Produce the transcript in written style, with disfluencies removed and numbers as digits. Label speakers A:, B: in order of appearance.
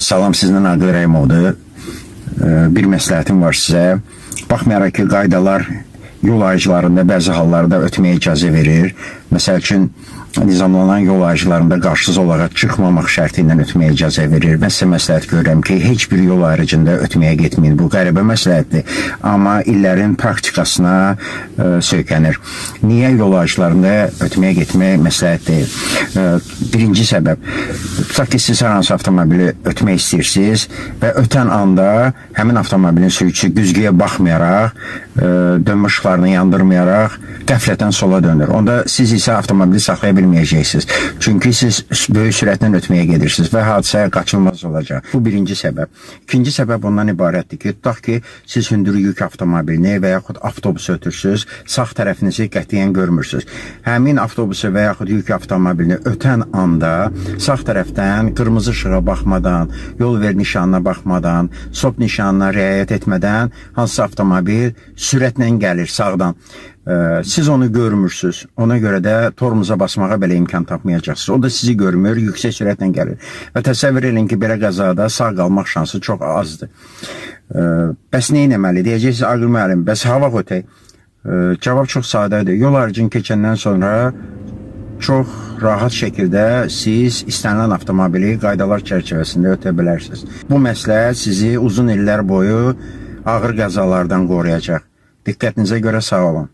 A: Salam, sizdən Aqil Rəhimoğlu. Bir məsləhətim var sizə. Baxmayaraq ki, qaydalar yol ayrıcılarında bəzi hallarda ötməyə icazə verir. Məsəl üçün, nizamlanan yol ayrıcılarında qarşısız olaraq çıxmamaq şərti ilə ötməyə icazə verir. Mən sizə məsləhət görürəm ki, heç bir yol ayrıcında ötməyə getməyin. Bu qəribə məsləhətdir, amma illərin praktikasına söykənir. Niyə yol ayrıcılarında ötməyə getmək məsləhət deyil? Birinci səbəb, tutaq ki, siz hər hansı avtomobili ötmək istəyirsiniz və ötən anda həmin avtomobilin sürücüsü güzgüyə baxmayaraq, dönmə ışıqlarını yandırmayaraq qəflətən sola dönür. Onda siz isə avtomobili saxlaya bilməyəcəksiniz. Çünki siz böyük sürətlə ötməyə gedirsiniz və hadisə qaçılmaz olacaq. Bu birinci səbəb. İkinci səbəb ondan ibarətdir ki, tutaq ki, siz hündür yük avtomobilini və yaxud avtobusu ötürsünüz, sağ tərəfinizi qətiyyən görmürsünüz. Həmin avtobusu və yaxud yük avtomobilini ötən anda sağ tərəfdən qırmızı işığa baxmadan, yol ver nişanına baxmadan, stop nişanına riayət etmədən hansısa avtomobil sürətlə gəlir sağdan. Siz onu görmürsünüz. Ona görə də tormuza basmağa belə imkan tapmayacaqsınız. O da sizi görmür, yüksək sürətlə gəlir. Və təsəvvür edin ki, belə qəzada sağ qalmaq şansı çox azdır. Bəs nə etməli? Deyəcəksiniz, Aqil müəllim, bəs hava ötək? Cavab çox sadədir. Yol ayrıcını keçəndən sonra çox rahat şəkildə siz istənilən avtomobili qaydalar çərçivəsində ötə bilərsiniz. Bu məsləhət sizi uzun illər boyu ağır qəzalardan qoruyacaq. Diqqətinizə görə sağ olun.